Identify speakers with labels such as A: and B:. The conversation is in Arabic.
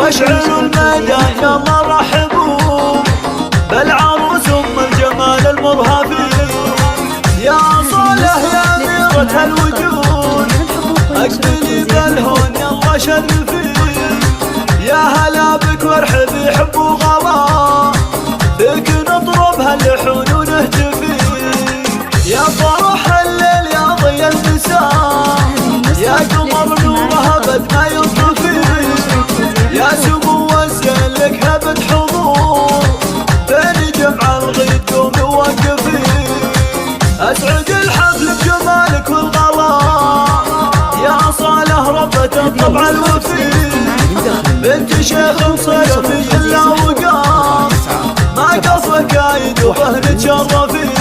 A: واشعلوا الميدان يلا رحبوا بالعروس ام الجمال المرهفي. يا صالح يا أميرة الوجود اقبلي بالهون يلا شرفي. يا هلا بك وارحبي حب وغلا بك نطرب هاللحون ونهتفي. يا فرح الليل يا ضي المساء يا قمر نوره ابد ما يطفي. يا سمو واسال لك هبة حضور بين جمع الغيد قومي ووقفي. اسعد الحفل بجمالك والغلا يا صالح ربة الطبع الوفي. بنت شيخ صيفي الا وقام ما قصرك عيد وبهن تشرفي.